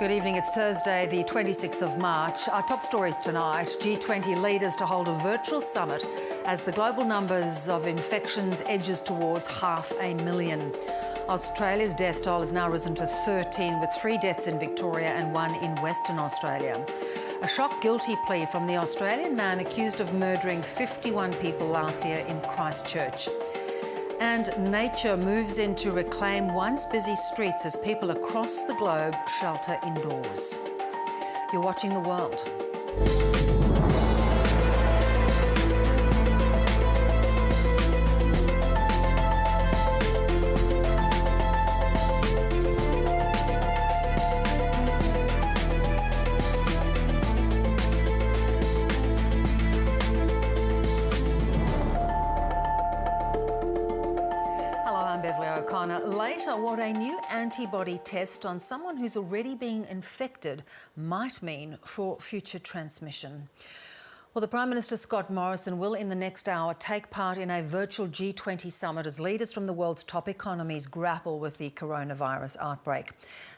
Good evening. It's Thursday, the 26th of March. Our top stories tonight: G20 leaders to hold a virtual summit as the global numbers of infections edges towards 500,000. Australia's death toll has now risen to 13, with 3 deaths in Victoria and 1 in Western Australia. A shock guilty plea from the Australian man accused of murdering 51 people last year in Christchurch. And nature moves in to reclaim once busy streets as people across the globe shelter indoors. You're watching The World. Later, what a new antibody test on someone who's already been infected might mean for future transmission. Well, the Prime Minister Scott Morrison will in the next hour take part in a virtual G20 summit as leaders from the world's top economies grapple with the coronavirus outbreak.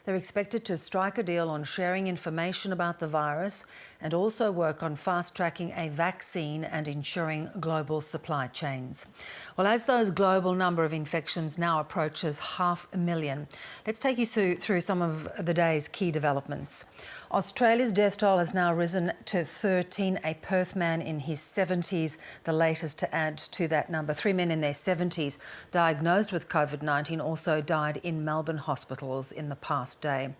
They're expected to strike a deal on sharing information about the virus and also work on fast-tracking a vaccine and ensuring global supply chains. Well, as those global number of infections now approaches 500,000, let's take you through some of the day's key developments. Australia's death toll has now risen to 13, a Perth man in his 70s, the latest to add to that number. 3 men in their 70s diagnosed with COVID-19 also died in Melbourne hospitals in the past day.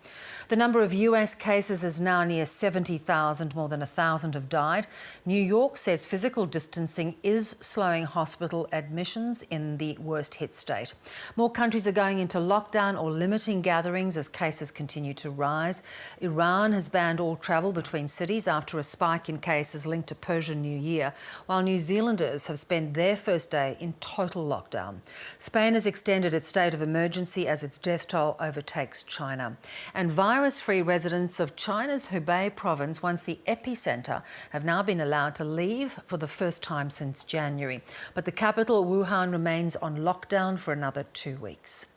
The number of US cases is now near 70,000, more than 1,000 have died. New York says physical distancing is slowing hospital admissions in the worst hit state. More countries are going into lockdown or limiting gatherings as cases continue to rise. Iran has banned all travel between cities after a spike in cases linked to Persian New Year, while New Zealanders have spent their first day in total lockdown. Spain has extended its state of emergency as its death toll overtakes China. And virus-free residents of China's Hubei province, once the epicentre, have now been allowed to leave for the first time since January. But the capital, Wuhan, remains on lockdown for another 2 weeks.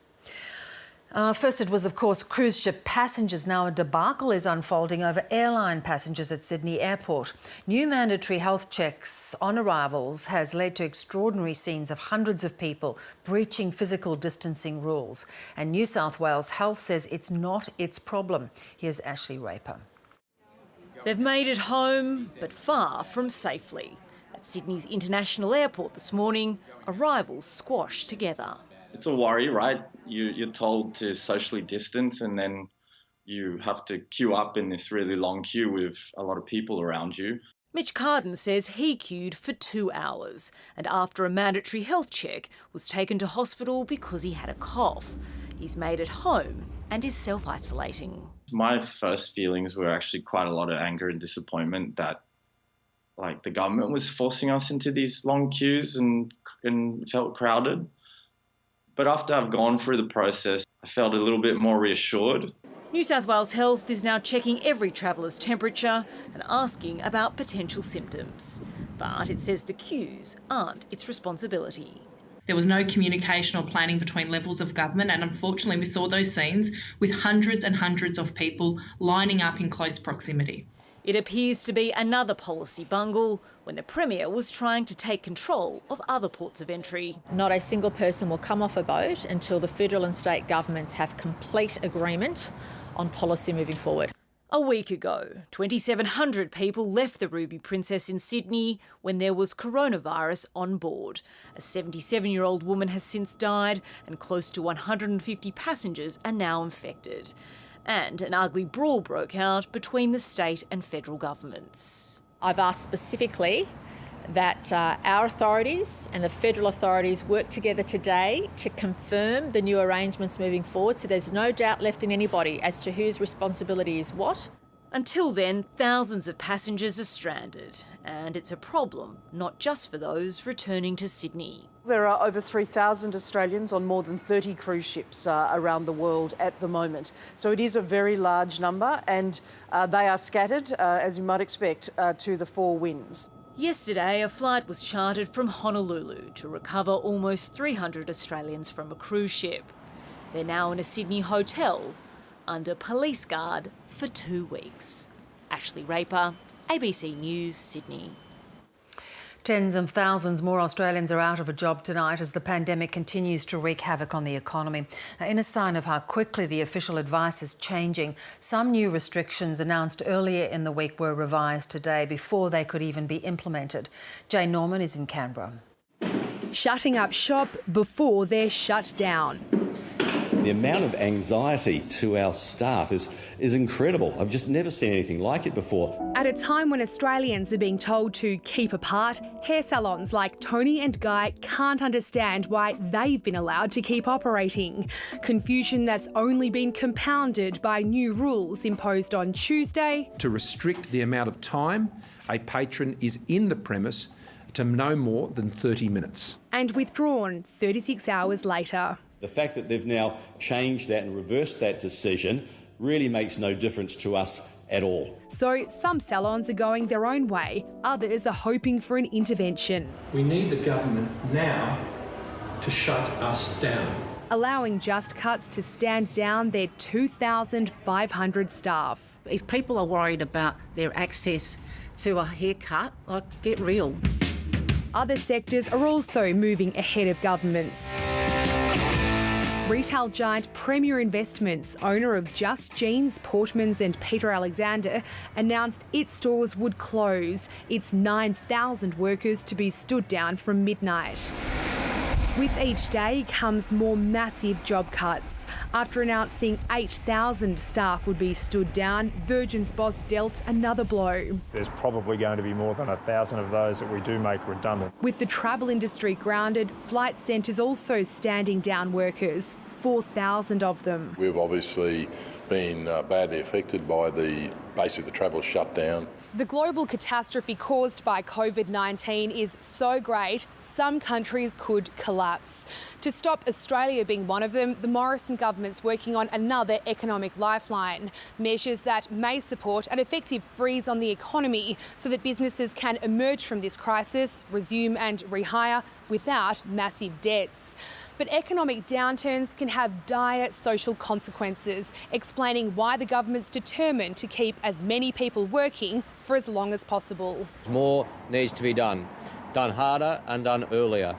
First, it was, of course, cruise ship passengers. Now a debacle is unfolding over airline passengers at Sydney Airport. New mandatory health checks on arrivals has led to extraordinary scenes of hundreds of people breaching physical distancing rules. And New South Wales Health says it's not its problem. Here's Ashley Raper. They've made it home, but far from safely. At Sydney's International Airport this morning, arrivals squashed together. It's a worry, right? You're told to socially distance and then you have to queue up in this really long queue with a lot of people around you. Mitch Carden says he queued for 2 hours and after a mandatory health check was taken to hospital because he had a cough. He's made it home and is self-isolating. My first feelings were actually quite a lot of anger and disappointment that the government was forcing us into these long queues and felt crowded. But after I've gone through the process, I felt a little bit more reassured. New South Wales Health is now checking every traveller's temperature and asking about potential symptoms. But it says the queues aren't its responsibility. There was no communication or planning between levels of government, and unfortunately we saw those scenes with hundreds and hundreds of people lining up in close proximity. It appears to be another policy bungle when the Premier was trying to take control of other ports of entry. Not a single person will come off a boat until the federal and state governments have complete agreement on policy moving forward. A week ago, 2,700 people left the Ruby Princess in Sydney when there was coronavirus on board. A 77-year-old woman has since died and close to 150 passengers are now infected. And an ugly brawl broke out between the state and federal governments. I've asked specifically that our authorities and the federal authorities work together today to confirm the new arrangements moving forward, so there's no doubt left in anybody as to whose responsibility is what. Until then, thousands of passengers are stranded, and it's a problem not just for those returning to Sydney. There are over 3,000 Australians on more than 30 cruise ships around the world at the moment. So it is a very large number, and they are scattered, as you might expect, to the 4 winds. Yesterday, a flight was chartered from Honolulu to recover almost 300 Australians from a cruise ship. They're now in a Sydney hotel under police guard for 2 weeks. Ashley Raper, ABC News, Sydney. Tens of thousands more Australians are out of a job tonight as the pandemic continues to wreak havoc on the economy. In a sign of how quickly the official advice is changing, some new restrictions announced earlier in the week were revised today before they could even be implemented. Jane Norman is in Canberra. Shutting up shop before they're shut down. The amount of anxiety to our staff is incredible. I've just never seen anything like it before. At a time when Australians are being told to keep apart, hair salons like Tony and Guy can't understand why they've been allowed to keep operating. Confusion that's only been compounded by new rules imposed on Tuesday. To restrict the amount of time a patron is in the premise to no more than 30 minutes. And withdrawn 36 hours later. The fact that they've now changed that and reversed that decision really makes no difference to us at all. So some salons are going their own way, others are hoping for an intervention. We need the government now to shut us down. Allowing Just Cuts to stand down their 2,500 staff. If people are worried about their access to a haircut, get real. Other sectors are also moving ahead of governments. Retail giant Premier Investments, owner of Just Jeans, Portmans and Peter Alexander, announced its stores would close, its 9,000 workers to be stood down from midnight. With each day comes more massive job cuts. After announcing 8,000 staff would be stood down, Virgin's boss dealt another blow. There's probably going to be more than 1,000 of those that we do make redundant. With the travel industry grounded, Flight Centre's also standing down workers, 4,000 of them. We've obviously been badly affected by the travel shutdown. The global catastrophe caused by COVID-19 is so great, some countries could collapse. To stop Australia being one of them, the Morrison government's working on another economic lifeline, measures that may support an effective freeze on the economy so that businesses can emerge from this crisis, resume and rehire without massive debts. But economic downturns can have dire social consequences, explaining why the government's determined to keep as many people working for as long as possible. More needs to be done harder and done earlier.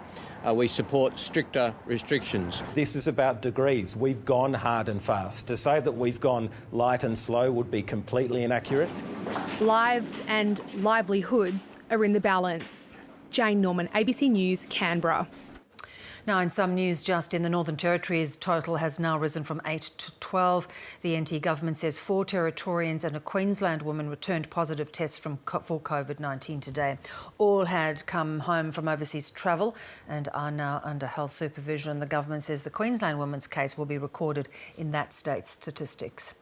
We support stricter restrictions. This is about degrees. We've gone hard and fast. To say that we've gone light and slow would be completely inaccurate. Lives and livelihoods are in the balance. Jane Norman, ABC News, Canberra. Now, in some news, just in the Northern Territory's total has now risen from 8 to 12. The NT government says 4 Territorians and a Queensland woman returned positive tests for COVID-19 today. All had come home from overseas travel and are now under health supervision. The government says the Queensland woman's case will be recorded in that state's statistics.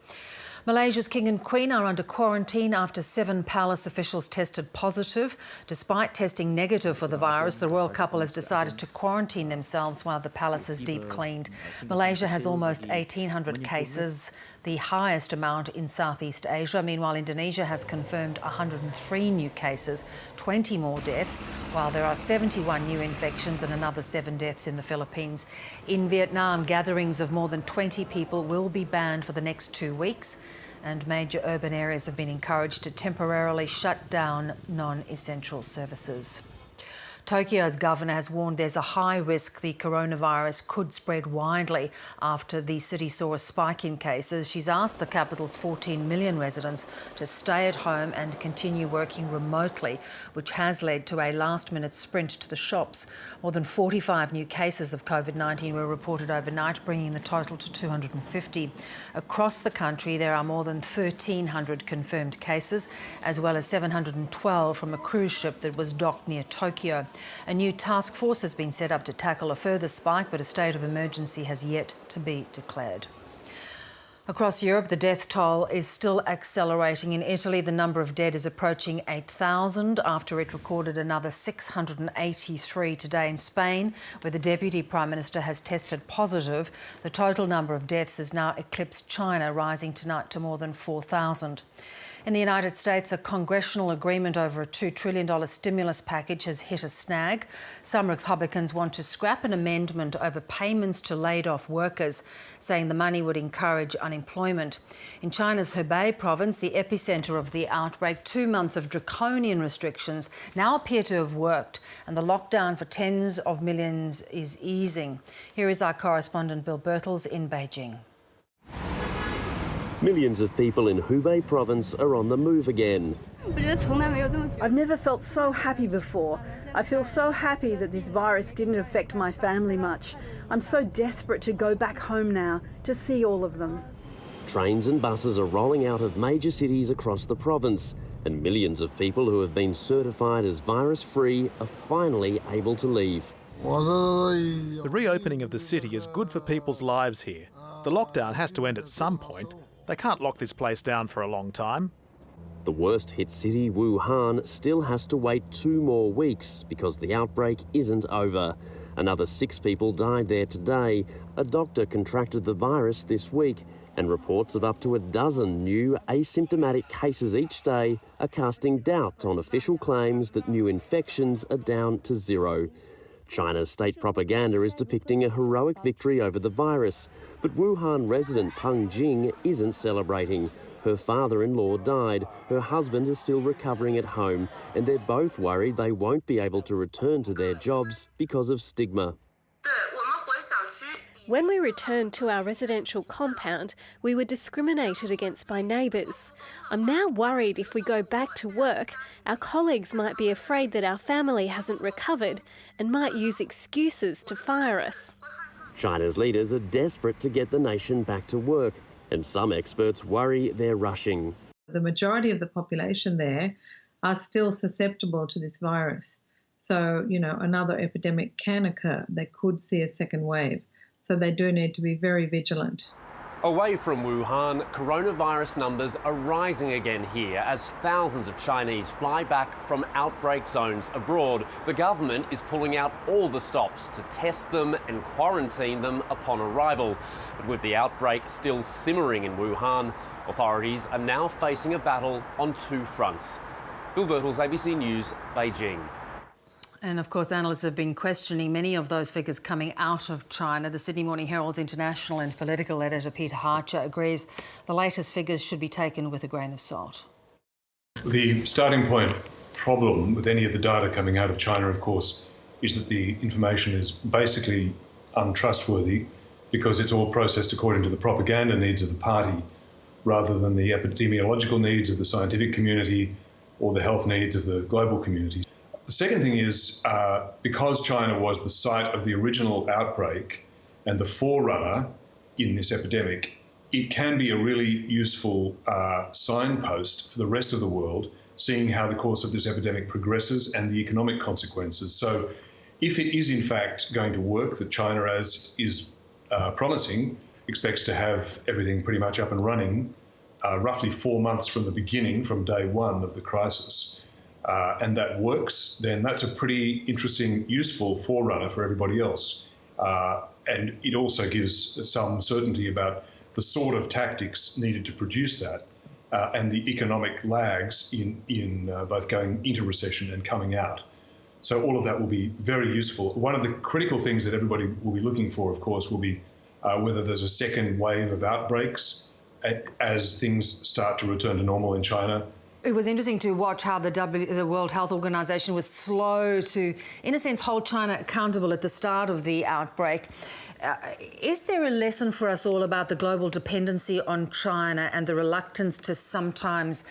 Malaysia's King and Queen are under quarantine after 7 palace officials tested positive. Despite testing negative for the virus, the royal couple has decided to quarantine themselves while the palace is deep cleaned. Malaysia has almost 1,800 cases, the highest amount in Southeast Asia. Meanwhile, Indonesia has confirmed 103 new cases, 20 more deaths, while there are 71 new infections and another 7 deaths in the Philippines. In Vietnam, gatherings of more than 20 people will be banned for the next 2 weeks, and major urban areas have been encouraged to temporarily shut down non-essential services. Tokyo's governor has warned there's a high risk the coronavirus could spread widely after the city saw a spike in cases. She's asked the capital's 14 million residents to stay at home and continue working remotely, which has led to a last-minute sprint to the shops. More than 45 new cases of COVID-19 were reported overnight, bringing the total to 250. Across the country, there are more than 1,300 confirmed cases, as well as 712 from a cruise ship that was docked near Tokyo. A new task force has been set up to tackle a further spike, but a state of emergency has yet to be declared. Across Europe, the death toll is still accelerating. In Italy, the number of dead is approaching 8,000 after it recorded another 683 today. In Spain, where the Deputy Prime Minister has tested positive, the total number of deaths has now eclipsed China, rising tonight to more than 4,000. In the United States, a congressional agreement over a $2 trillion stimulus package has hit a snag. Some Republicans want to scrap an amendment over payments to laid-off workers, saying the money would encourage unemployment. In China's Hebei province, the epicentre of the outbreak, 2 months of draconian restrictions now appear to have worked, and the lockdown for tens of millions is easing. Here is our correspondent Bill Birtles in Beijing. Millions of people in Hubei province are on the move again. I've never felt so happy before. I feel so happy that this virus didn't affect my family much. I'm so desperate to go back home now, to see all of them. Trains and buses are rolling out of major cities across the province, and millions of people who have been certified as virus-free are finally able to leave. The reopening of the city is good for people's lives here. The lockdown has to end at some point. They can't lock this place down for a long time. The worst-hit city, Wuhan, still has to wait 2 more weeks because the outbreak isn't over. Another 6 people died there today. A doctor contracted the virus this week, and reports of up to a dozen new asymptomatic cases each day are casting doubt on official claims that new infections are down to 0. China's state propaganda is depicting a heroic victory over the virus, but Wuhan resident Peng Jing isn't celebrating. Her father-in-law died, her husband is still recovering at home, and they're both worried they won't be able to return to their jobs because of stigma. When we returned to our residential compound, we were discriminated against by neighbours. I'm now worried if we go back to work, our colleagues might be afraid that our family hasn't recovered and might use excuses to fire us. China's leaders are desperate to get the nation back to work, and some experts worry they're rushing. The majority of the population there are still susceptible to this virus. So, another epidemic can occur. They could see a second wave. So they do need to be very vigilant. Away from Wuhan, coronavirus numbers are rising again here as thousands of Chinese fly back from outbreak zones abroad. The government is pulling out all the stops to test them and quarantine them upon arrival. But with the outbreak still simmering in Wuhan, authorities are now facing a battle on 2 fronts. Bill Birtles, ABC News, Beijing. And of course, analysts have been questioning many of those figures coming out of China. The Sydney Morning Herald's international and political editor Peter Harcher agrees the latest figures should be taken with a grain of salt. The starting point problem with any of the data coming out of China, of course, is that the information is basically untrustworthy because it's all processed according to the propaganda needs of the party rather than the epidemiological needs of the scientific community or the health needs of the global community. The second thing is, because China was the site of the original outbreak and the forerunner in this epidemic, it can be a really useful signpost for the rest of the world, seeing how the course of this epidemic progresses and the economic consequences. So if it is in fact going to work, that China, as is promising, expects to have everything pretty much up and running roughly 4 months from the beginning, from day 1 of the crisis, and that works, then that's a pretty interesting, useful forerunner for everybody else. And it also gives some certainty about the sort of tactics needed to produce that and the economic lags in both going into recession and coming out. So all of that will be very useful. One of the critical things that everybody will be looking for, of course, will be whether there's a second wave of outbreaks as things start to return to normal in China. It was interesting to watch how the World Health Organization was slow to, in a sense, hold China accountable at the start of the outbreak. Is there a lesson for us all about the global dependency on China and the reluctance to sometimes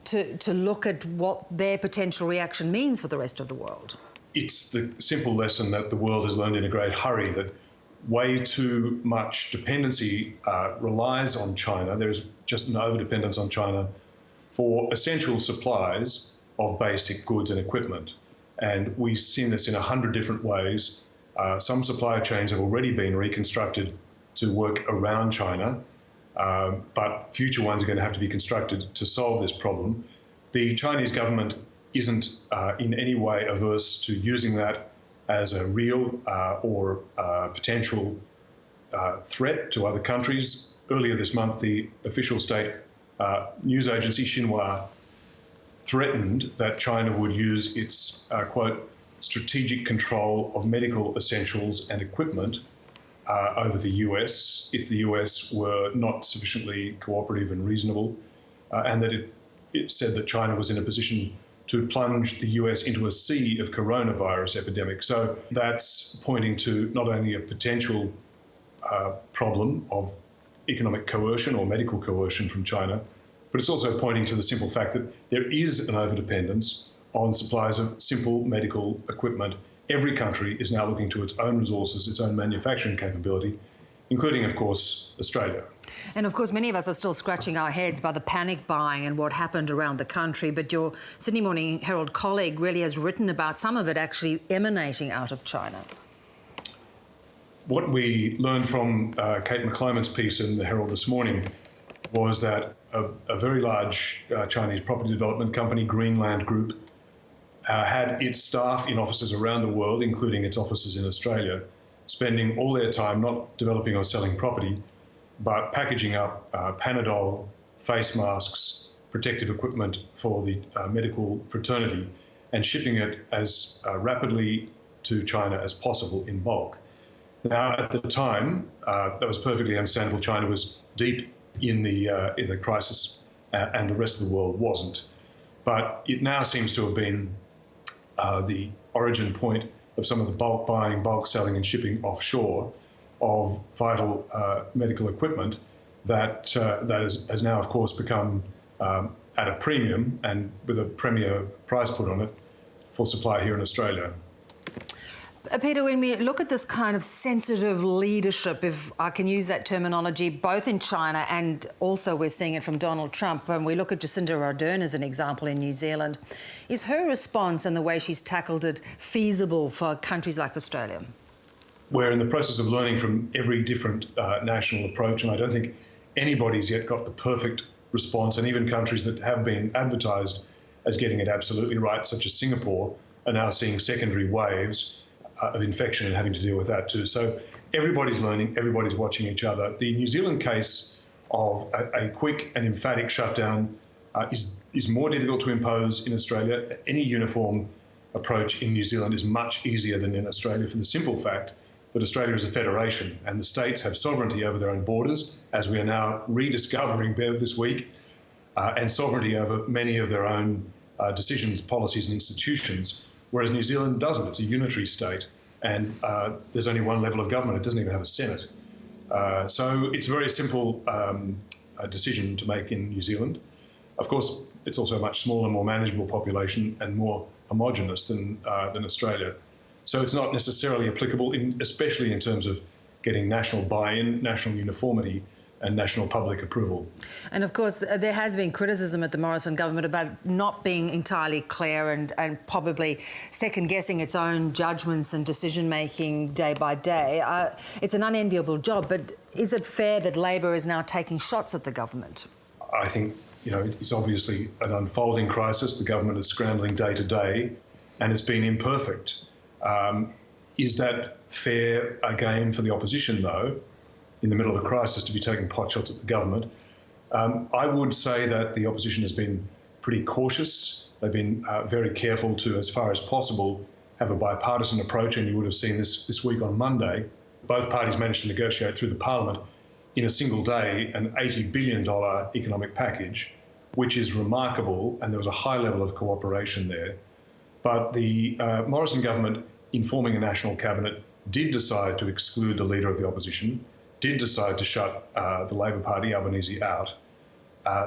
to look at what their potential reaction means for the rest of the world? It's the simple lesson that the world has learned in a great hurry, that way too much dependency relies on China. There's just an over-dependence on China for essential supplies of basic goods and equipment. And we've seen this in 100 different ways. Some supply chains have already been reconstructed to work around China, but future ones are going to have to be constructed to solve this problem. The Chinese government isn't in any way averse to using that as a real or potential threat to other countries. Earlier this month, the official state news agency Xinhua threatened that China would use its, quote, strategic control of medical essentials and equipment over the US if the US were not sufficiently cooperative and reasonable, and that it said that China was in a position to plunge the US into a sea of coronavirus epidemic. So that's pointing to not only a potential problem of economic coercion or medical coercion from China, but it's also pointing to the simple fact that there is an overdependence on supplies of simple medical equipment. Every country is now looking to its own resources, its own manufacturing capability, including, of course, Australia. And, of course, many of us are still scratching our heads by the panic buying and what happened around the country, but your Sydney Morning Herald colleague really has written about some of it actually emanating out of China. What we learned from Kate McClomon's piece in the Herald this morning was that a very large Chinese property development company, Greenland Group, had its staff in offices around the world, including its offices in Australia, spending all their time not developing or selling property, but packaging up Panadol, face masks, protective equipment for the medical fraternity, and shipping it as rapidly to China as possible in bulk. Now, at the time, that was perfectly understandable. China was deep in the crisis, and the rest of the world wasn't. But it now seems to have been the origin point of some of the bulk buying, bulk selling and shipping offshore of vital medical equipment that has now, of course, become at a premium and with a premier price put on it for supply here in Australia. Peter, when we look at this kind of sensitive leadership, if I can use that terminology, both in China and also we're seeing it from Donald Trump, when we look at Jacinda Ardern as an example in New Zealand, is her response and the way she's tackled it feasible for countries like Australia? We're in the process of learning from every different national approach, and I don't think anybody's yet got the perfect response, and even countries that have been advertised as getting it absolutely right, such as Singapore, are now seeing secondary waves of infection and having to deal with that too. So everybody's learning, everybody's watching each other. The New Zealand case of a quick and emphatic shutdown is more difficult to impose in Australia. Any uniform approach in New Zealand is much easier than in Australia for the simple fact that Australia is a federation and the states have sovereignty over their own borders, as we are now rediscovering, Bev, this week, and sovereignty over many of their own decisions, policies and institutions. Whereas New Zealand doesn't. It's a unitary state, and there's only one level of government. It doesn't even have a Senate. So it's a very simple decision to make in New Zealand. Of course, it's also a much smaller, more manageable population and more homogenous than Australia. So it's not necessarily applicable, especially in terms of getting national buy-in, national uniformity, and national public approval. And of course, there has been criticism at the Morrison government about not being entirely clear and probably second-guessing its own judgments and decision-making day by day. It's an unenviable job, but is it fair that Labor is now taking shots at the government? I think, it's obviously an unfolding crisis. The government is scrambling day to day, and it's been imperfect. Is that fair a game for the opposition, though, in the middle of a crisis, to be taking potshots at the government? I would say that the opposition has been pretty cautious. They've been very careful to, as far as possible, have a bipartisan approach, and you would have seen this week on Monday. Both parties managed to negotiate through the parliament in a single day an $80 billion economic package, which is remarkable, and there was a high level of cooperation there. But the Morrison government, in forming a national cabinet, did decide to exclude the leader of the opposition, did decide to shut the Labor Party, Albanese, out.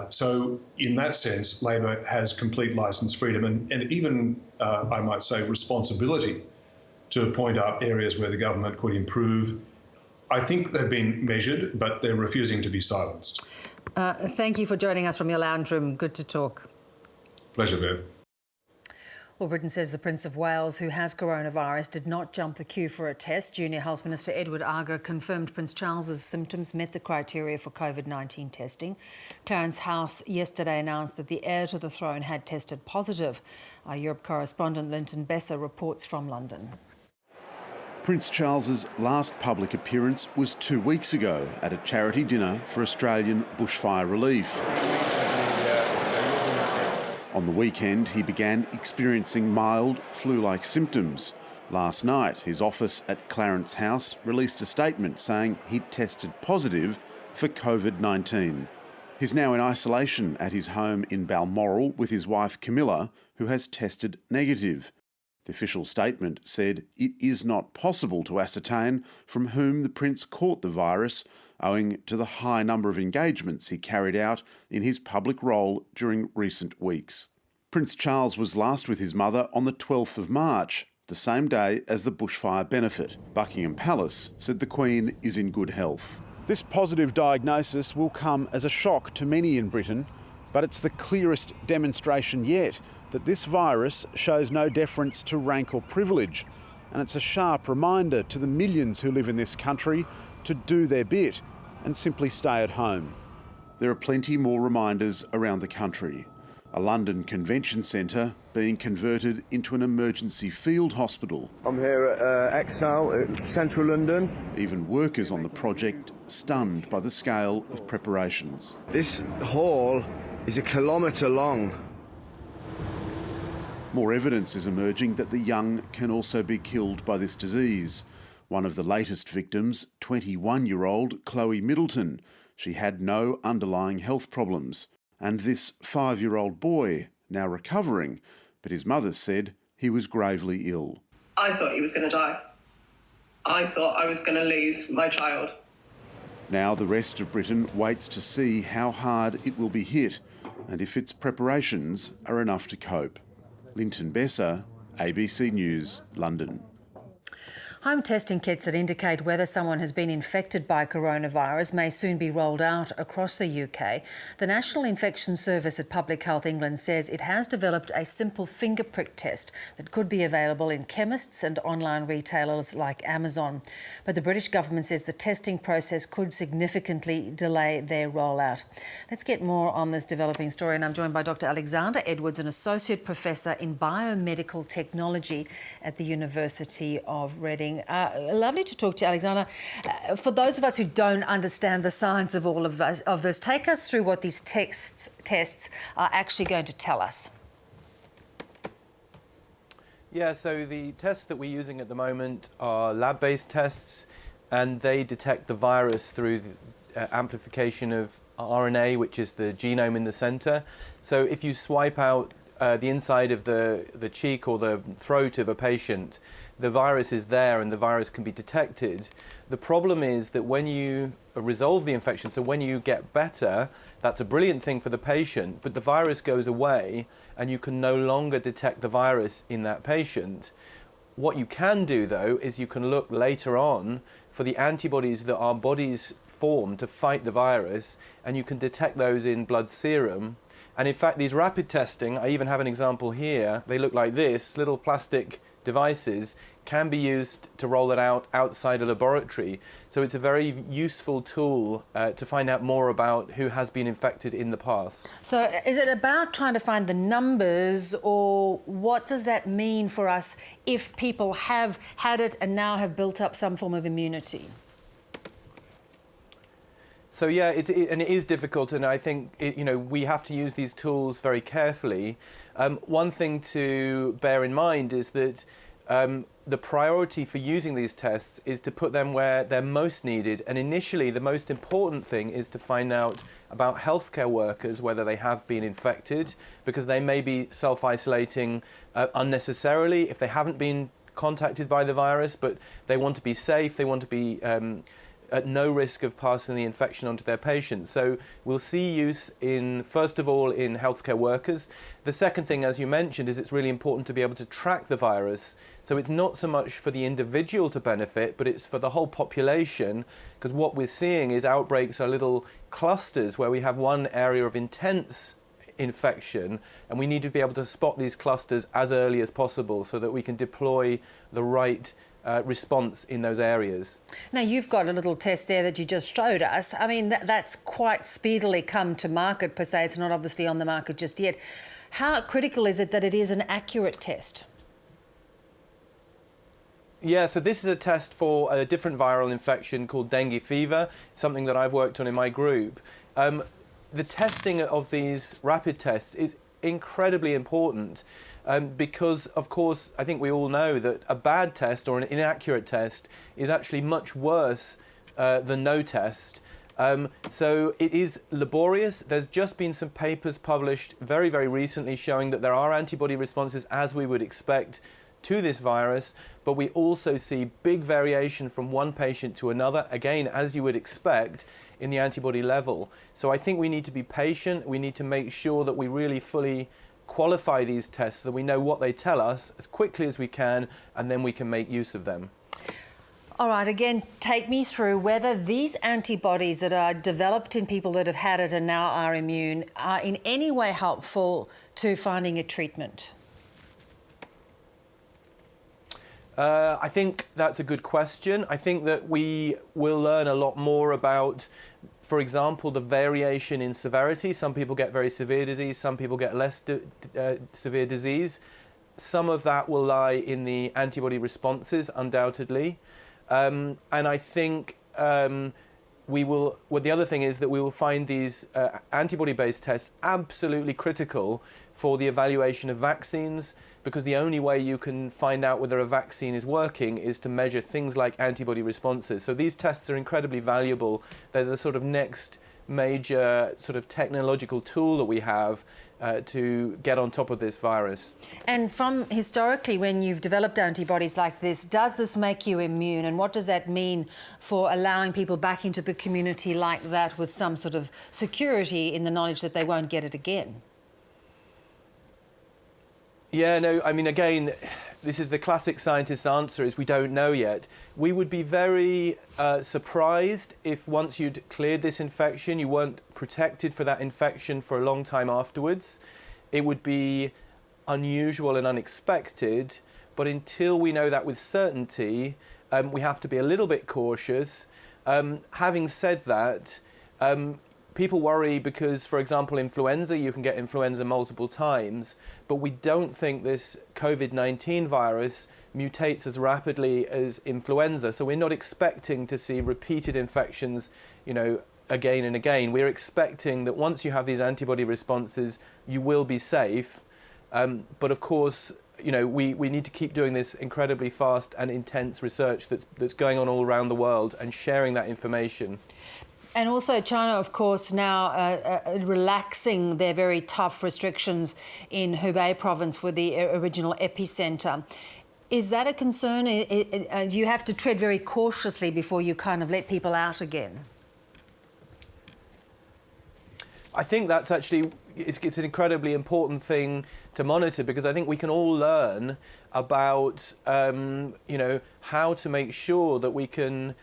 So in that sense, Labor has complete licence freedom and even, I might say, responsibility to point out areas where the government could improve. I think they've been measured, but they're refusing to be silenced. Thank you for joining us from your lounge room. Good to talk. Pleasure, Bev. Well, Britain says the Prince of Wales, who has coronavirus, did not jump the queue for a test. Junior Health Minister Edward Arger confirmed Prince Charles's symptoms met the criteria for COVID-19 testing. Clarence House yesterday announced that the heir to the throne had tested positive. Our Europe correspondent Linton Besser reports from London. Prince Charles's last public appearance was 2 weeks ago at a charity dinner for Australian bushfire relief. On the weekend, he began experiencing mild flu-like symptoms. Last night, his office at Clarence House released a statement saying he'd tested positive for COVID-19. He's now in isolation at his home in Balmoral with his wife Camilla, who has tested negative. The official statement said it is not possible to ascertain from whom the Prince caught the virus, owing to the high number of engagements he carried out in his public role during recent weeks. Prince Charles was last with his mother on the 12th of March, the same day as the bushfire benefit. Buckingham Palace said the Queen is in good health. This positive diagnosis will come as a shock to many in Britain, but it's the clearest demonstration yet that this virus shows no deference to rank or privilege. And it's a sharp reminder to the millions who live in this country to do their bit and simply stay at home. There are plenty more reminders around the country. A London convention centre being converted into an emergency field hospital. I'm here at Exal, central London. Even workers on the project stunned by the scale of preparations. This hall is 1 kilometre long. More evidence is emerging that the young can also be killed by this disease. One of the latest victims, 21-year-old Chloe Middleton. She had no underlying health problems. And this 5-year-old boy, now recovering, but his mother said he was gravely ill. I thought he was going to die. I thought I was going to lose my child. Now the rest of Britain waits to see how hard it will be hit and if its preparations are enough to cope. Linton Besser, ABC News, London. Home testing kits that indicate whether someone has been infected by coronavirus may soon be rolled out across the UK. The National Infection Service at Public Health England says it has developed a simple finger prick test that could be available in chemists and online retailers like Amazon. But the British government says the testing process could significantly delay their rollout. Let's get more on this developing story, and I'm joined by Dr. Alexander Edwards, an Associate Professor in Biomedical Technology at the University of Reading. Lovely to talk to you, Alexander. For those of us who don't understand the science of all of this, take us through what these tests are actually going to tell us. Yeah, so the tests that we're using at the moment are lab-based tests, and they detect the virus through the amplification of RNA, which is the genome in the centre. So if you swipe out the inside of the cheek or the throat of a patient, the virus is there and the virus can be detected. The problem is that when you resolve the infection, so when you get better, that's a brilliant thing for the patient, but the virus goes away and you can no longer detect the virus in that patient. What you can do, though, is you can look later on for the antibodies that our bodies form to fight the virus, and you can detect those in blood serum. And in fact, these rapid testing, I even have an example here, they look like this, little plastic devices can be used to roll it out outside a laboratory. So it's a very useful tool to find out more about who has been infected in the past. So is it about trying to find the numbers, or what does that mean for us if people have had it and now have built up some form of immunity? So yeah, it is difficult, and I think we have to use these tools very carefully. One thing to bear in mind is that the priority for using these tests is to put them where they're most needed. And initially, the most important thing is to find out about healthcare workers, whether they have been infected, because they may be self-isolating unnecessarily if they haven't been contacted by the virus, but they want to be safe, they want to be at no risk of passing the infection onto their patients. So we'll see use in, first of all, in healthcare workers. The second thing, as you mentioned, is it's really important to be able to track the virus. So it's not so much for the individual to benefit, but it's for the whole population, because what we're seeing is outbreaks are little clusters where we have one area of intense infection, and we need to be able to spot these clusters as early as possible so that we can deploy the right response in those areas. Now, you've got a little test there that you just showed us. I mean, that's quite speedily come to market per se. It's not obviously on the market just yet. How critical is it that it is an accurate test? Yeah, so this is a test for a different viral infection called dengue fever, something that I've worked on in my group. The testing of these rapid tests is incredibly important because, of course, I think we all know that a bad test or an inaccurate test is actually much worse than no test. So it is laborious. There's just been some papers published very, very recently showing that there are antibody responses, as we would expect, to this virus, but we also see big variation from one patient to another, again, as you would expect, in the antibody level. So I think we need to be patient. We need to make sure that we really fully qualify these tests, so that we know what they tell us as quickly as we can, and then we can make use of them. All right, again, take me through whether these antibodies that are developed in people that have had it and now are immune are in any way helpful to finding a treatment. I think that's a good question. I think that we will learn a lot more about, for example, the variation in severity. Some people get very severe disease, some people get less severe disease. Some of that will lie in the antibody responses, undoubtedly. And I think the other thing is that we will find these antibody-based tests absolutely critical for the evaluation of vaccines, because the only way you can find out whether a vaccine is working is to measure things like antibody responses. So these tests are incredibly valuable. They're the sort of next major sort of technological tool that we have to get on top of this virus. And from historically, when you've developed antibodies like this, does this make you immune? And what does that mean for allowing people back into the community like that with some sort of security in the knowledge that they won't get it again? Yeah, no, I mean, again, this is the classic scientist's answer, is we don't know yet. We would be very surprised if once you'd cleared this infection, you weren't protected for that infection for a long time afterwards. It would be unusual and unexpected, but until we know that with certainty, we have to be a little bit cautious. Having said that, people worry because, for example, influenza, you can get influenza multiple times, but we don't think this COVID-19 virus mutates as rapidly as influenza. So we're not expecting to see repeated infections, again and again. We're expecting that once you have these antibody responses, you will be safe. But of course, we need to keep doing this incredibly fast and intense research that's going on all around the world and sharing that information. And also China, of course, now relaxing their very tough restrictions in Hubei province with the original epicenter. Is that a concern? Do you have to tread very cautiously before you kind of let people out again? I think that's actually, it's an incredibly important thing to monitor, because I think we can all learn about, how to make sure that we can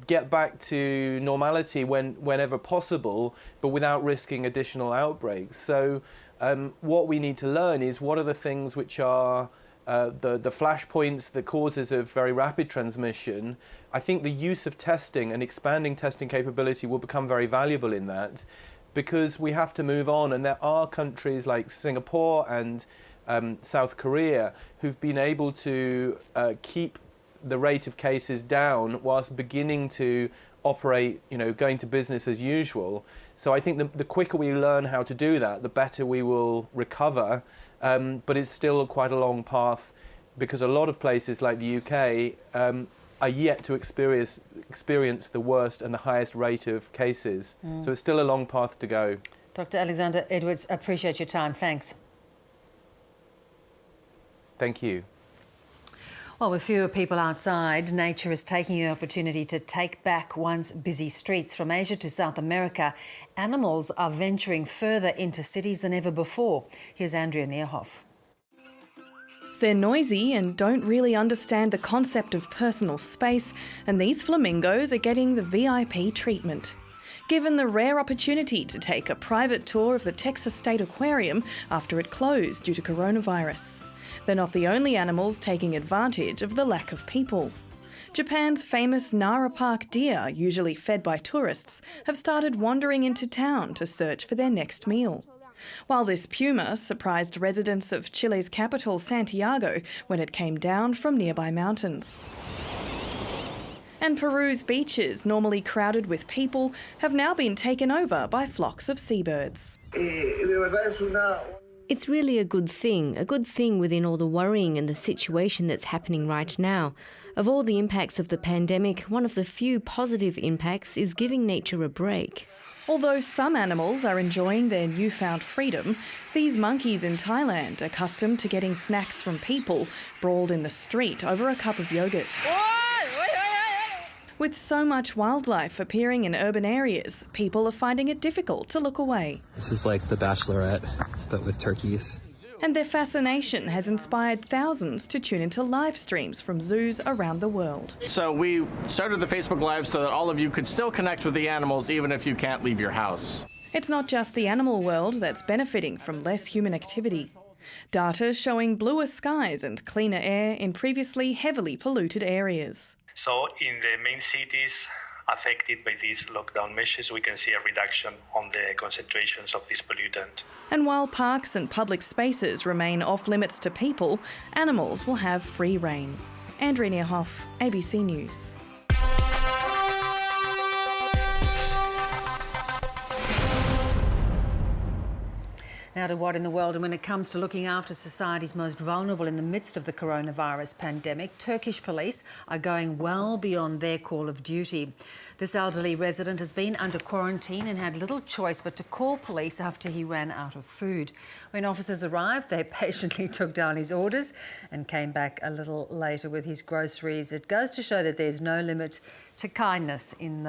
get back to normality whenever possible, but without risking additional outbreaks. So what we need to learn is what are the things which are the flashpoints, the causes of very rapid transmission. I think the use of testing and expanding testing capability will become very valuable in that, because we have to move on, and there are countries like Singapore and South Korea who've been able to keep the rate of cases down whilst beginning to operate, going to business as usual. So I think the quicker we learn how to do that, the better we will recover. But it's still quite a long path, because a lot of places like the UK are yet to experience the worst and the highest rate of cases. So it's still a long path to go. Dr. Alexander Edwards, appreciate your time. Thanks. Thank you. Well, with fewer people outside, nature is taking the opportunity to take back once busy streets. From Asia to South America, animals are venturing further into cities than ever before. Here's Andrea Nierhoff. They're noisy and don't really understand the concept of personal space, and these flamingos are getting the VIP treatment. Given the rare opportunity to take a private tour of the Texas State Aquarium after it closed due to coronavirus. They're not the only animals taking advantage of the lack of people. Japan's famous Nara Park deer, usually fed by tourists, have started wandering into town to search for their next meal. While this puma surprised residents of Chile's capital, Santiago, when it came down from nearby mountains. And Peru's beaches, normally crowded with people, have now been taken over by flocks of seabirds. It's really a good thing within all the worrying and the situation that's happening right now. Of all the impacts of the pandemic, one of the few positive impacts is giving nature a break. Although some animals are enjoying their newfound freedom, these monkeys in Thailand, accustomed to getting snacks from people, brawled in the street over a cup of yogurt. With so much wildlife appearing in urban areas, people are finding it difficult to look away. This is like The Bachelorette, but with turkeys. And their fascination has inspired thousands to tune into live streams from zoos around the world. So we started the Facebook Live so that all of you could still connect with the animals even if you can't leave your house. It's not just the animal world that's benefiting from less human activity. Data showing bluer skies and cleaner air in previously heavily polluted areas. So in the main cities affected by these lockdown measures, we can see a reduction on the concentrations of this pollutant. And while parks and public spaces remain off limits to people, animals will have free rein. Andrea Neerhoff, ABC News. Now to what in the world, and when it comes to looking after society's most vulnerable in the midst of the coronavirus pandemic, Turkish police are going well beyond their call of duty. This elderly resident has been under quarantine and had little choice but to call police after he ran out of food. When officers arrived, they patiently took down his orders and came back a little later with his groceries. It goes to show that there's no limit to kindness in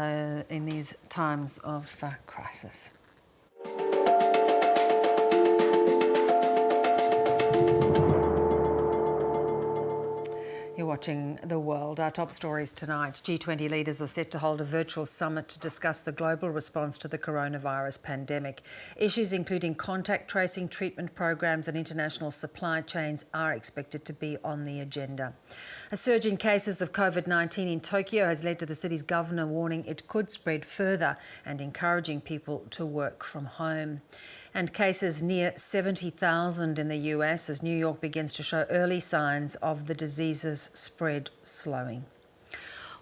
these times of crisis. You're watching The World. Our top stories tonight. G20 leaders are set to hold a virtual summit to discuss the global response to the coronavirus pandemic. Issues including contact tracing, treatment programs and international supply chains are expected to be on the agenda. A surge in cases of COVID-19 in Tokyo has led to the city's governor warning it could spread further and encouraging people to work from home. And cases near 70,000 in the US as New York begins to show early signs of the disease's spread slowing.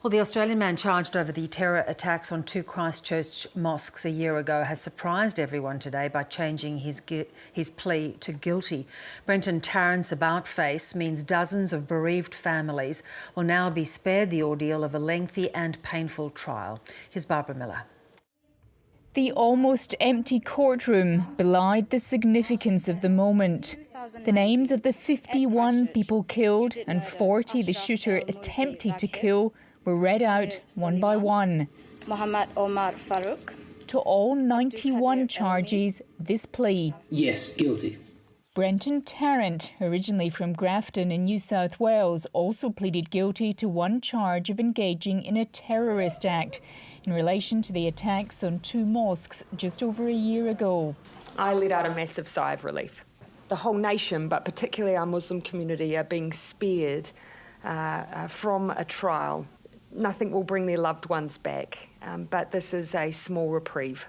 Well, the Australian man charged over the terror attacks on 2 Christchurch mosques a year ago has surprised everyone today by changing his plea to guilty. Brenton Tarrant's about-face means dozens of bereaved families will now be spared the ordeal of a lengthy and painful trial. Here's Barbara Miller. The almost empty courtroom belied the significance of the moment. The names of the 51 people killed and 40 the shooter attempted to kill were read out one by one. Mohammed Omar Farouk. To all 91 charges, this plea. Yes, guilty. Brenton Tarrant, originally from Grafton in New South Wales, also pleaded guilty to one charge of engaging in a terrorist act in relation to the attacks on 2 mosques just over a year ago. I let out a massive sigh of relief. The whole nation, but particularly our Muslim community, are being spared from a trial. Nothing will bring their loved ones back, but this is a small reprieve.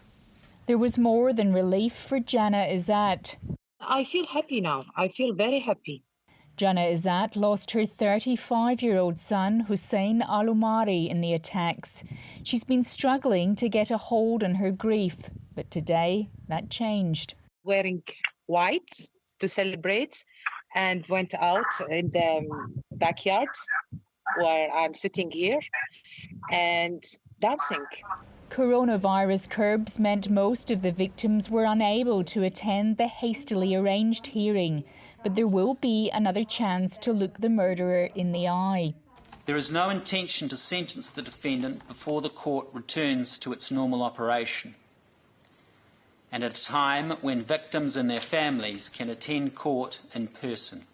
There was more than relief for Jana Izzat. I feel happy now. I feel very happy. Jana Izzat lost her 35-year-old son, Hussein Al-Umari, in the attacks. She's been struggling to get a hold on her grief, but today that changed. Wearing white to celebrate and went out in the backyard where I'm sitting here and dancing. Coronavirus curbs meant most of the victims were unable to attend the hastily arranged hearing, but there will be another chance to look the murderer in the eye. There is no intention to sentence the defendant before the court returns to its normal operation, and at a time when victims and their families can attend court in person.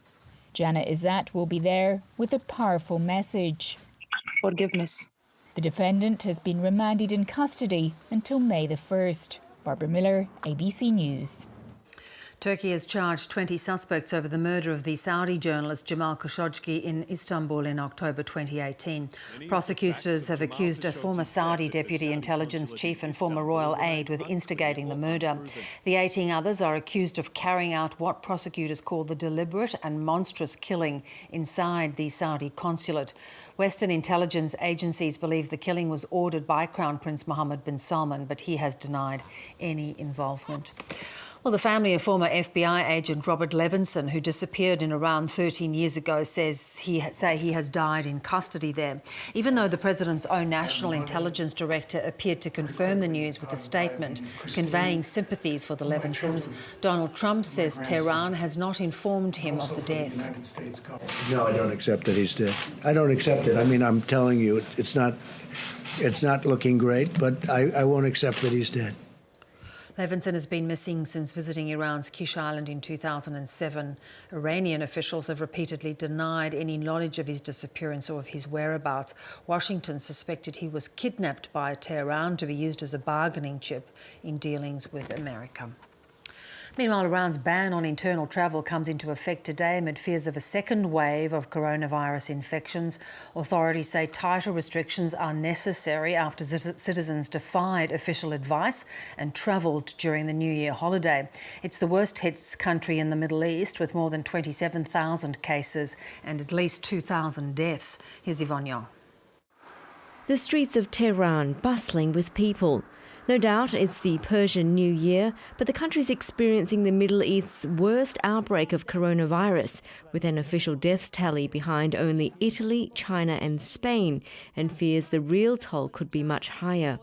Jana Izzat will be there with a powerful message. Forgiveness. The defendant has been remanded in custody until May the 1st. Barbara Miller, ABC News. Turkey has charged 20 suspects over the murder of the Saudi journalist Jamal Khashoggi in Istanbul in October 2018. Prosecutors have accused a former Saudi deputy intelligence chief and former royal aide with instigating the murder. The 18 others are accused of carrying out what prosecutors call the deliberate and monstrous killing inside the Saudi consulate. Western intelligence agencies believe the killing was ordered by Crown Prince Mohammed bin Salman, but he has denied any involvement. Well, the family of former FBI agent Robert Levinson, who disappeared in Iran 13 years ago, says he has died in custody there. Even though the president's own national intelligence director appeared to confirm the news with a statement conveying sympathies for the Levinsons, Donald Trump says Tehran has not informed him of the death. No, I don't accept that he's dead. I don't accept it. I mean, I'm telling you, it's not looking great, but I won't accept that he's dead. Levinson has been missing since visiting Iran's Kish Island in 2007. Iranian officials have repeatedly denied any knowledge of his disappearance or of his whereabouts. Washington suspected he was kidnapped by Tehran to be used as a bargaining chip in dealings with America. Meanwhile, Iran's ban on internal travel comes into effect today amid fears of a second wave of coronavirus infections. Authorities say tighter restrictions are necessary after citizens defied official advice and travelled during the New Year holiday. It's the worst hit country in the Middle East, with more than 27,000 cases and at least 2,000 deaths. Here's Yvonne Young. The streets of Tehran bustling with people. No doubt it's the Persian New Year, but the country's experiencing the Middle East's worst outbreak of coronavirus, with an official death tally behind only Italy, China and Spain, and fears the real toll could be much higher.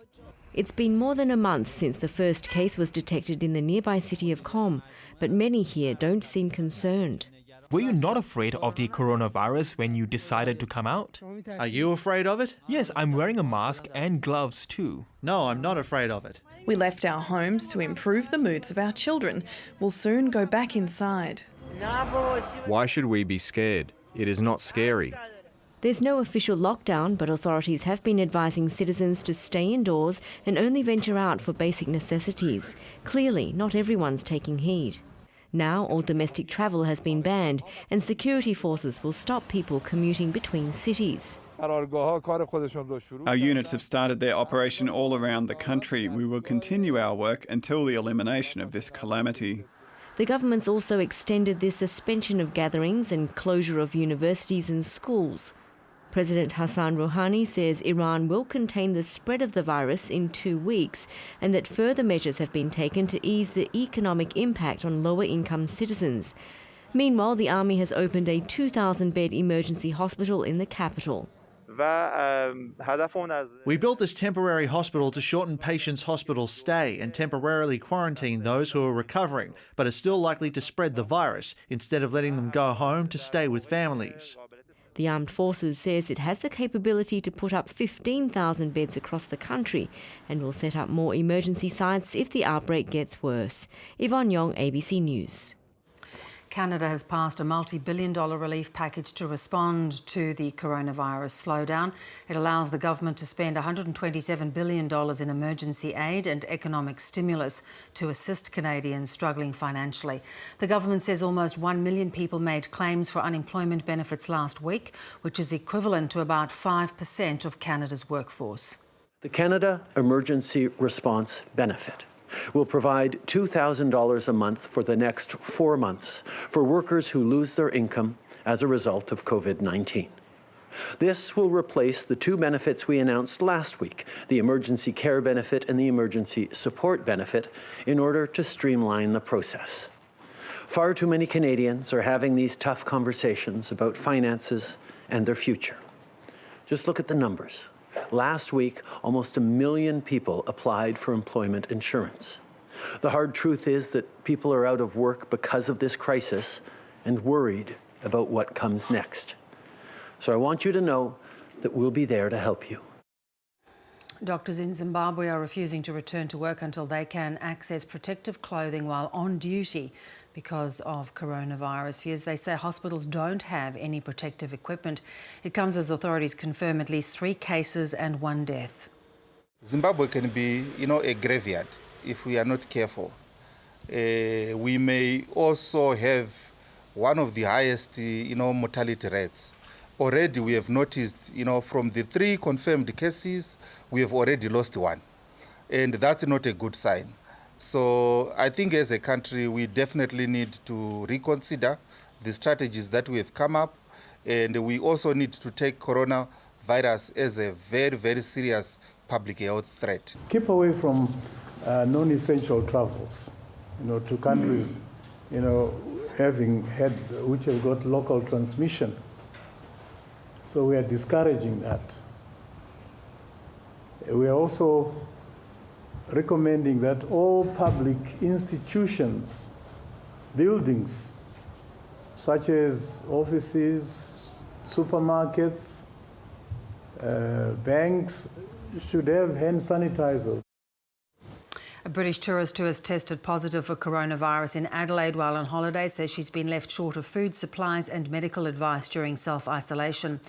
It's been more than a month since the first case was detected in the nearby city of Qom, but many here don't seem concerned. Were you not afraid of the coronavirus when you decided to come out? Are you afraid of it? Yes, I'm wearing a mask and gloves too. No, I'm not afraid of it. We left our homes to improve the moods of our children. We'll soon go back inside. Why should we be scared? It is not scary. There's no official lockdown, but authorities have been advising citizens to stay indoors and only venture out for basic necessities. Clearly, not everyone's taking heed. Now all domestic travel has been banned and security forces will stop people commuting between cities. Our units have started their operation all around the country. We will continue our work until the elimination of this calamity. The government's also extended the suspension of gatherings and closure of universities and schools. President Hassan Rouhani says Iran will contain the spread of the virus in 2 weeks and that further measures have been taken to ease the economic impact on lower-income citizens. Meanwhile, the army has opened a 2,000-bed emergency hospital in the capital. We built this temporary hospital to shorten patients' hospital stay and temporarily quarantine those who are recovering but are still likely to spread the virus, instead of letting them go home to stay with families. The Armed Forces says it has the capability to put up 15,000 beds across the country and will set up more emergency sites if the outbreak gets worse. Yvonne Yong, ABC News. Canada has passed a multi-billion-dollar relief package to respond to the coronavirus slowdown. It allows the government to spend $127 billion in emergency aid and economic stimulus to assist Canadians struggling financially. The government says almost 1 million people made claims for unemployment benefits last week, which is equivalent to about 5% of Canada's workforce. The Canada Emergency Response Benefit will provide $2,000 a month for the next 4 months for workers who lose their income as a result of COVID-19. This will replace the 2 benefits we announced last week, the Emergency Care Benefit and the Emergency Support Benefit, in order to streamline the process. Far too many Canadians are having these tough conversations about finances and their future. Just look at the numbers. Last week, almost 1 million people applied for employment insurance. The hard truth is that people are out of work because of this crisis and worried about what comes next. So I want you to know that we'll be there to help you. Doctors in Zimbabwe are refusing to return to work until they can access protective clothing while on duty because of coronavirus fears. They say hospitals don't have any protective equipment. It comes as authorities confirm at least 3 cases and 1 death. Zimbabwe can be, a graveyard if we are not careful. we may also have one of the highest, mortality rates. Already we have noticed, from the 3 confirmed cases, we have already lost 1. And that's not a good sign. So I think as a country, we definitely need to reconsider the strategies that we have come up. And we also need to take coronavirus as a very, very serious public health threat. Keep away from non-essential travels, to countries, which have got local transmission. So we are discouraging that. We are also recommending that all public institutions, buildings, such as offices, supermarkets, banks, should have hand sanitizers. A British tourist who has tested positive for coronavirus in Adelaide while on holiday says she's been left short of food supplies and medical advice during self-isolation.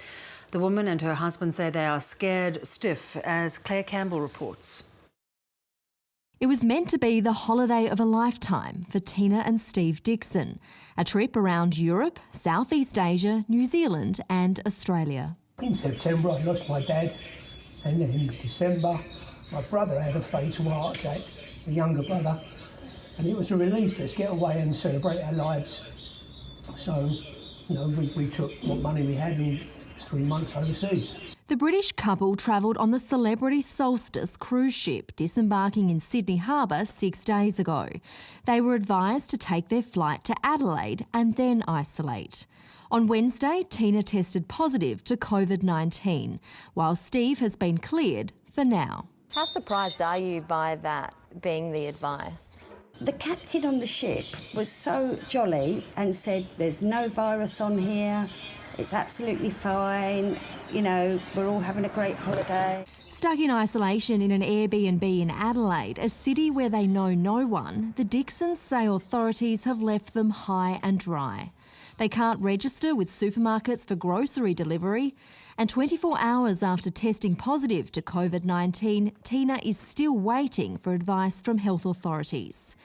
The woman and her husband say they are scared stiff, as Claire Campbell reports. It was meant to be the holiday of a lifetime for Tina and Steve Dixon, a trip around Europe, Southeast Asia, New Zealand and Australia. In September I lost my dad, and then in December my brother had a fatal heart attack, a younger brother, and it was a relief. Let's get away and celebrate our lives. So, we took what money we had and 3 months overseas. The British couple travelled on the Celebrity Solstice cruise ship, disembarking in Sydney Harbour 6 days ago. They were advised to take their flight to Adelaide and then isolate. On Wednesday, Tina tested positive to COVID-19, while Steve has been cleared for now. How surprised are you by that being the advice? The captain on the ship was so jolly and said, there's no virus on here, it's absolutely fine, we're all having a great holiday. Stuck in isolation in an Airbnb in Adelaide, a city where they know no one, the Dixons say authorities have left them high and dry. They can't register with supermarkets for grocery delivery, and 24 hours after testing positive to COVID-19, Tina is still waiting for advice from health authorities.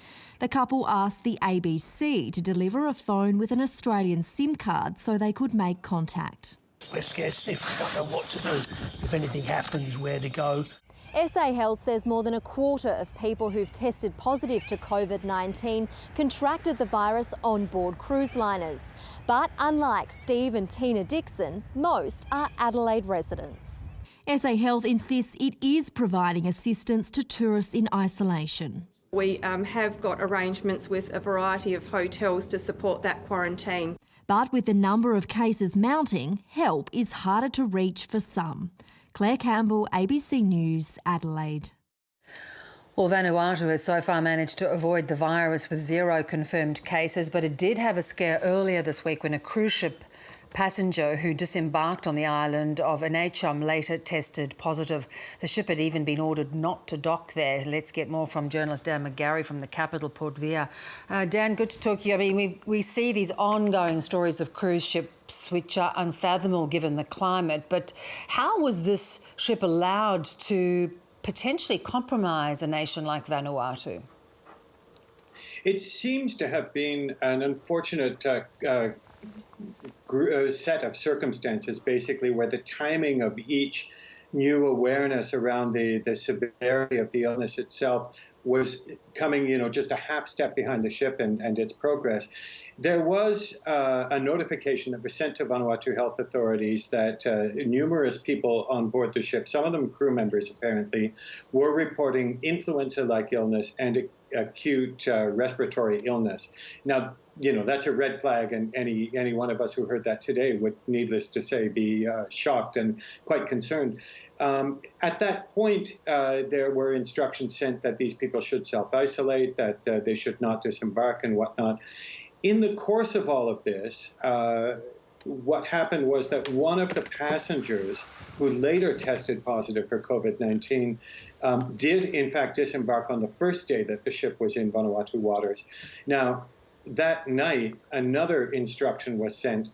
The couple asked the ABC to deliver a phone with an Australian SIM card so they could make contact. We're scared stiff, we don't know what to do. If anything happens, where to go. SA Health says more than a quarter of people who've tested positive to COVID-19 contracted the virus on board cruise liners. But unlike Steve and Tina Dixon, most are Adelaide residents. SA Health insists it is providing assistance to tourists in isolation. We have got arrangements with a variety of hotels to support that quarantine. But with the number of cases mounting, help is harder to reach for some. Claire Campbell, ABC News, Adelaide. Well, Vanuatu has so far managed to avoid the virus with 0 confirmed cases, but it did have a scare earlier this week when a cruise ship passenger who disembarked on the island of Anachum later tested positive. The ship had even been ordered not to dock there. Let's get more from journalist Dan McGarry from the capital, Port Vila. Dan, good to talk to you. I mean, we see these ongoing stories of cruise ships which are unfathomable given the climate, but how was this ship allowed to potentially compromise a nation like Vanuatu? It seems to have been an unfortunate set of circumstances, basically, where the timing of each new awareness around the severity of the illness itself was coming, just a half step behind the ship and its progress. There was a notification that was sent to Vanuatu health authorities that numerous people on board the ship, some of them crew members apparently, were reporting influenza-like illness and acute respiratory illness. Now, that's a red flag, and any one of us who heard that today would, needless to say, be shocked and quite concerned. At that point, there were instructions sent that these people should self-isolate, that they should not disembark and whatnot. In the course of all of this, what happened was that one of the passengers who later tested positive for COVID-19 did, in fact, disembark on the first day that the ship was in Vanuatu waters. Now, that night, another instruction was sent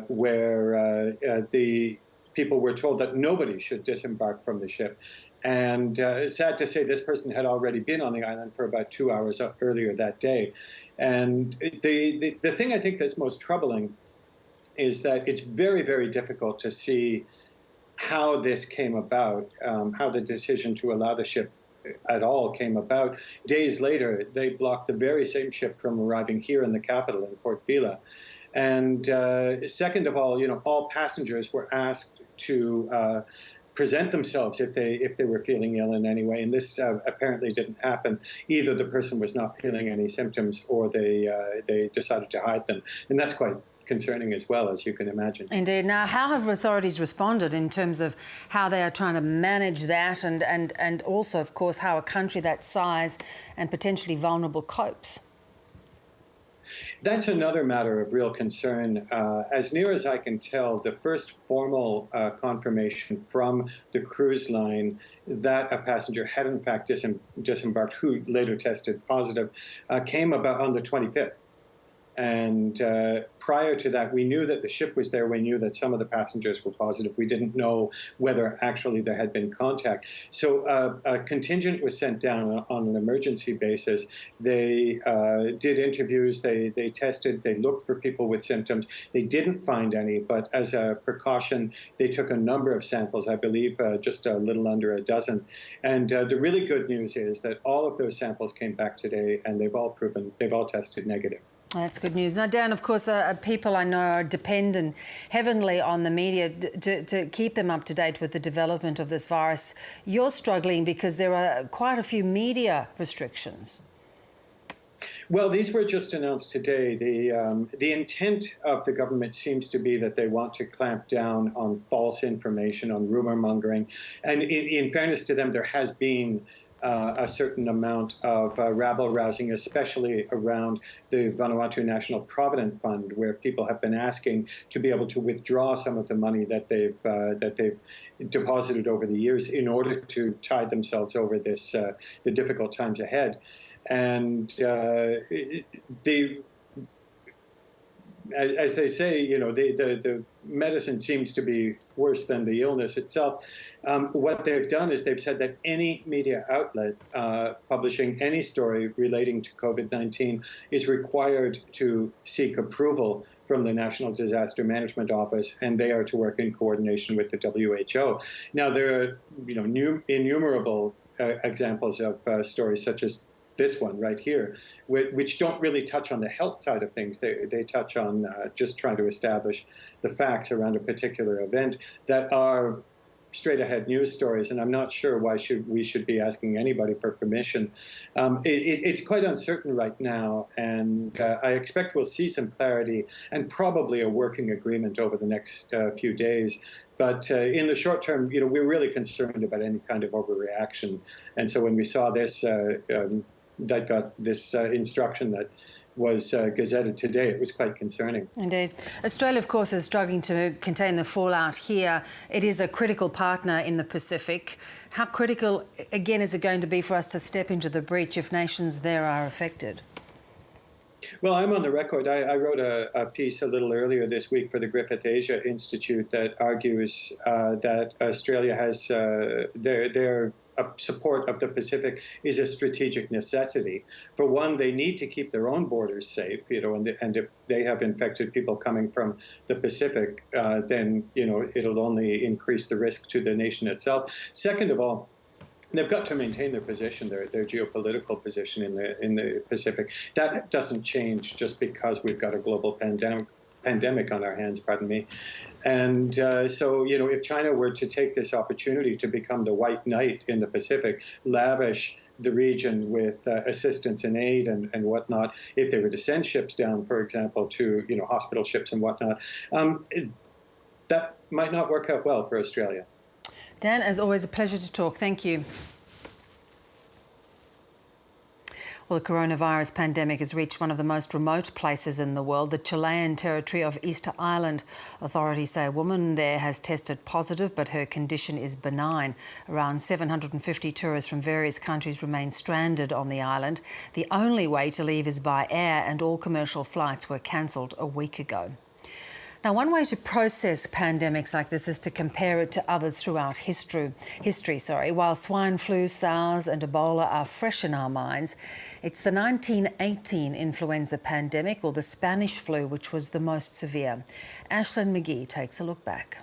where the people were told that nobody should disembark from the ship. And sad to say, this person had already been on the island for about 2 hours earlier that day. And the thing I think that's most troubling is that it's very, very difficult to see how this came about, how the decision to allow the ship at all came about. Days later, they blocked the very same ship from arriving here in the capital, in Port Vila. And second of all, all passengers were asked to present themselves if they were feeling ill in any way, and this apparently didn't happen. Either the person was not feeling any symptoms, or they decided to hide them, and that's quite concerning as well, as you can imagine. Indeed. Now, how have authorities responded in terms of how they are trying to manage that, and also, of course, how a country that size and potentially vulnerable copes? That's another matter of real concern. As near as I can tell, the first formal confirmation from the cruise line that a passenger had in fact disembarked, who later tested positive, came about on the 25th. And prior to that, we knew that the ship was there. We knew that some of the passengers were positive. We didn't know whether actually there had been contact. So a contingent was sent down on an emergency basis. They did interviews. They tested. They looked for people with symptoms. They didn't find any. But as a precaution, they took a number of samples, I believe just a little under a dozen. And the really good news is that all of those samples came back today, and they've all tested negative. That's good news. Now, Dan, of course, people I know are dependent heavily on the media to keep them up to date with the development of this virus. You're struggling because there are quite a few media restrictions. Well, these were just announced today. The intent of the government seems to be that they want to clamp down on false information, on rumor mongering. And in fairness to them, there has been a certain amount of rabble-rousing, especially around the Vanuatu National Provident Fund, where people have been asking to be able to withdraw some of the money that they've deposited over the years in order to tide themselves over this the difficult times ahead. And as they say, the medicine seems to be worse than the illness itself. What they've done is they've said that any media outlet publishing any story relating to COVID-19 is required to seek approval from the National Disaster Management Office, and they are to work in coordination with the WHO. Now, there are innumerable examples of stories such as this one right here, which don't really touch on the health side of things. They touch on just trying to establish the facts around a particular event that are straight-ahead news stories, and I'm not sure why we should be asking anybody for permission. It's quite uncertain right now, and I expect we'll see some clarity and probably a working agreement over the next few days. But in the short term, we're really concerned about any kind of overreaction. And so when we saw this, that got this instruction that was gazetted today, it was quite concerning. Indeed. Australia, of course, is struggling to contain the fallout here. It is a critical partner in the Pacific. How critical, again, is it going to be for us to step into the breach if nations there are affected? Well, I'm on the record. I wrote a piece a little earlier this week for the Griffith Asia Institute that argues that Australia has their support of the Pacific is a strategic necessity. For one, they need to keep their own borders safe, and if they have infected people coming from the Pacific, then, it'll only increase the risk to the nation itself. Second of all, they've got to maintain their position, their geopolitical position in the Pacific. That doesn't change just because we've got a global pandemic on our hands, pardon me. And so, if China were to take this opportunity to become the white knight in the Pacific, lavish the region with assistance and aid and whatnot, if they were to send ships down, for example, to, hospital ships and whatnot, that might not work out well for Australia. Dan, as always, a pleasure to talk. Thank you. Well, the coronavirus pandemic has reached one of the most remote places in the world, the Chilean territory of Easter Island. Authorities say a woman there has tested positive, but her condition is benign. Around 750 tourists from various countries remain stranded on the island. The only way to leave is by air, and all commercial flights were cancelled a week ago. Now, one way to process pandemics like this is to compare it to others throughout history. While swine flu, SARS and Ebola are fresh in our minds, it's the 1918 influenza pandemic, or the Spanish flu, which was the most severe. Ashlyn McGee takes a look back.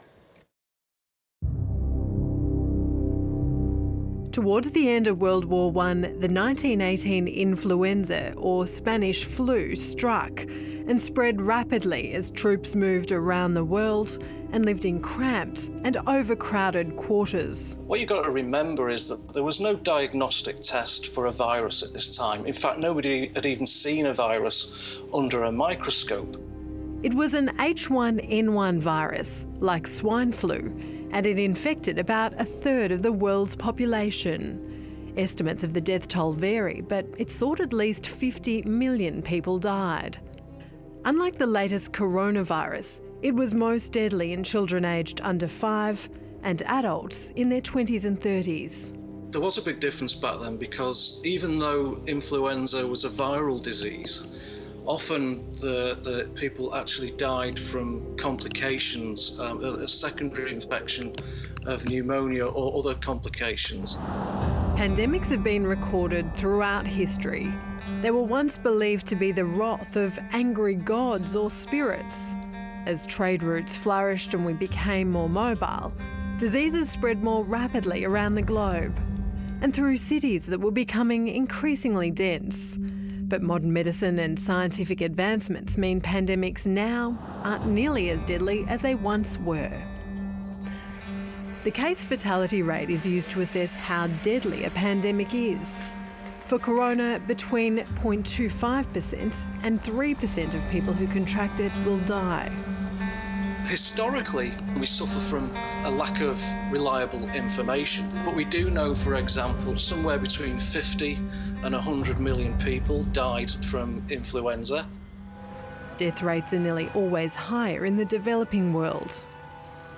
Towards the end of World War I, the 1918 influenza, or Spanish flu, struck and spread rapidly as troops moved around the world and lived in cramped and overcrowded quarters. What you've got to remember is that there was no diagnostic test for a virus at this time. In fact, nobody had even seen a virus under a microscope. It was an H1N1 virus, like swine flu, and it infected about a third of the world's population. Estimates of the death toll vary, but it's thought at least 50 million people died. Unlike the latest coronavirus, it was most deadly in children aged under 5 and adults in their 20s and 30s. There was a big difference back then because even though influenza was a viral disease, often the people actually died from complications, a secondary infection of pneumonia or other complications. Pandemics have been recorded throughout history. They were once believed to be the wrath of angry gods or spirits. As trade routes flourished and we became more mobile, diseases spread more rapidly around the globe and through cities that were becoming increasingly dense. But modern medicine and scientific advancements mean pandemics now aren't nearly as deadly as they once were. The case fatality rate is used to assess how deadly a pandemic is. For corona, between 0.25% and 3% of people who contract it will die. Historically, we suffer from a lack of reliable information, but we do know, for example, somewhere between 50 and 100 million people died from influenza. Death rates are nearly always higher in the developing world.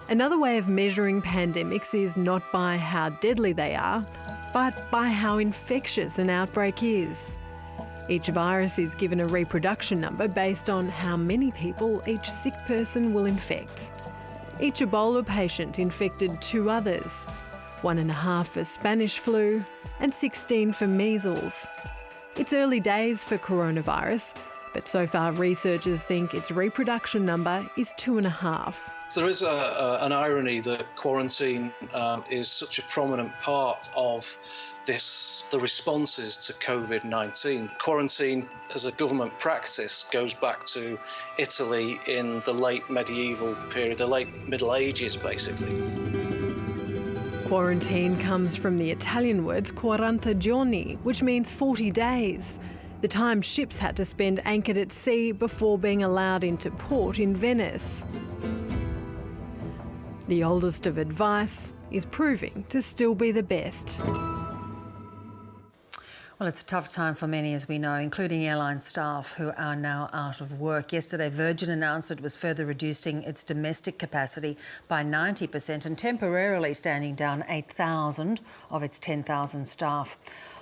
Another way of measuring pandemics is not by how deadly they are, but by how infectious an outbreak is. Each virus is given a reproduction number based on how many people each sick person will infect. Each Ebola patient infected 2 others, 1.5 for Spanish flu and 16 for measles. It's early days for coronavirus, but so far researchers think its reproduction number is 2.5. There is an irony that quarantine is such a prominent part of the responses to COVID-19. Quarantine as a government practice goes back to Italy in the late medieval period, the late Middle Ages basically. Quarantine comes from the Italian words 40 giorni, which means 40 days. The time ships had to spend anchored at sea before being allowed into port in Venice. The oldest of advice is proving to still be the best. Well, it's a tough time for many, as we know, including airline staff who are now out of work. Yesterday, Virgin announced it was further reducing its domestic capacity by 90% and temporarily standing down 8,000 of its 10,000 staff.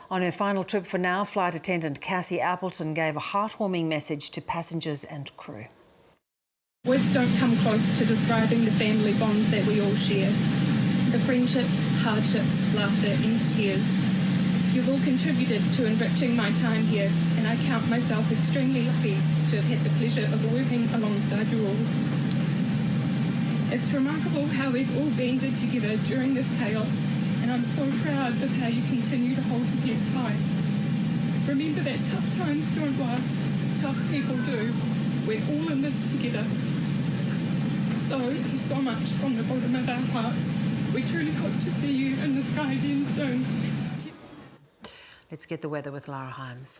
On her final trip for now, flight attendant Cassie Appleton gave a heartwarming message to passengers and crew. Words don't come close to describing the family bond that we all share. The friendships, hardships, laughter and tears. You've all contributed to enriching my time here, and I count myself extremely lucky to have had the pleasure of working alongside you all. It's remarkable how we've all banded together during this chaos, and I'm so proud of how you continue to hold the heads high. Remember that tough times don't last, tough people do. We're all in this together. So much from the bottom of our hearts. We truly hope to see you in the sky again soon. Let's get the weather with Lara Himes.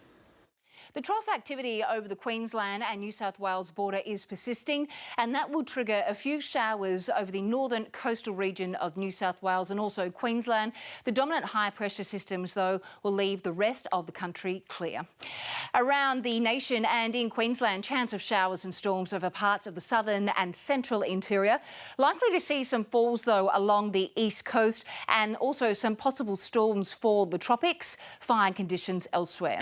The trough activity over the Queensland and New South Wales border is persisting, and that will trigger a few showers over the northern coastal region of New South Wales and also Queensland. The dominant high pressure systems, though, will leave the rest of the country clear. Around the nation and in Queensland, chance of showers and storms over parts of the southern and central interior. Likely to see some falls, though, along the east coast and also some possible storms for the tropics. Fine conditions elsewhere.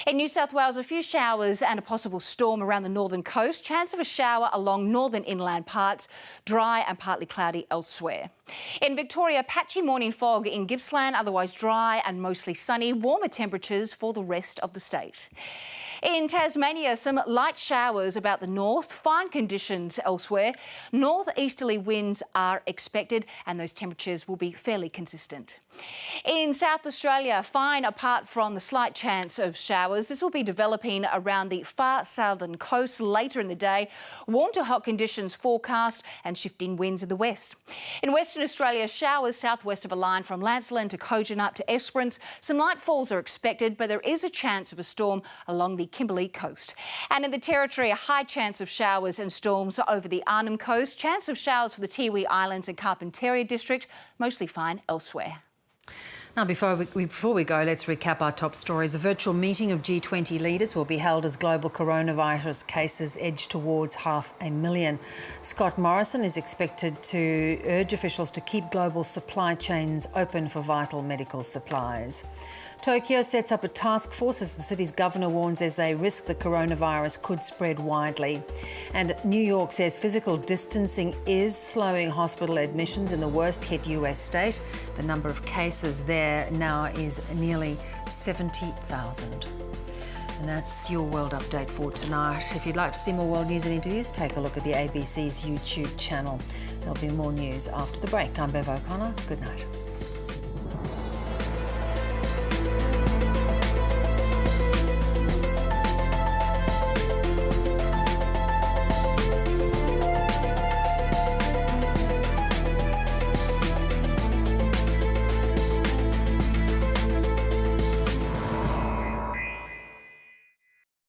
In New South Wales, Wales, a few showers and a possible storm around the northern coast. Chance of a shower along northern inland parts, dry and partly cloudy elsewhere. In Victoria, patchy morning fog in Gippsland, otherwise dry and mostly sunny. Warmer temperatures for the rest of the state. In Tasmania, some light showers about the north, fine conditions elsewhere. Northeasterly winds are expected and those temperatures will be fairly consistent. In South Australia, fine apart from the slight chance of showers. This will be developing around the far southern coast later in the day. Warm to hot conditions forecast and shifting winds in the west. In Western Australia, showers southwest of a line from Lancelin to Kojonup to Esperance. Some light falls are expected, but there is a chance of a storm along the Kimberley coast. And in the Territory, a high chance of showers and storms over the Arnhem coast. Chance of showers for the Tiwi Islands and Carpentaria district, mostly fine elsewhere. Now, before we go, let's recap our top stories. A virtual meeting of G20 leaders will be held as global coronavirus cases edge towards 500,000. Scott Morrison is expected to urge officials to keep global supply chains open for vital medical supplies. Tokyo sets up a task force as the city's governor warns as they risk the coronavirus could spread widely. And New York says physical distancing is slowing hospital admissions in the worst hit US state. The number of cases there now is nearly 70,000. And that's your World Update for tonight. If you'd like to see more world news and interviews, take a look at the ABC's YouTube channel. There'll be more news after the break. I'm Bev O'Connor. Good night.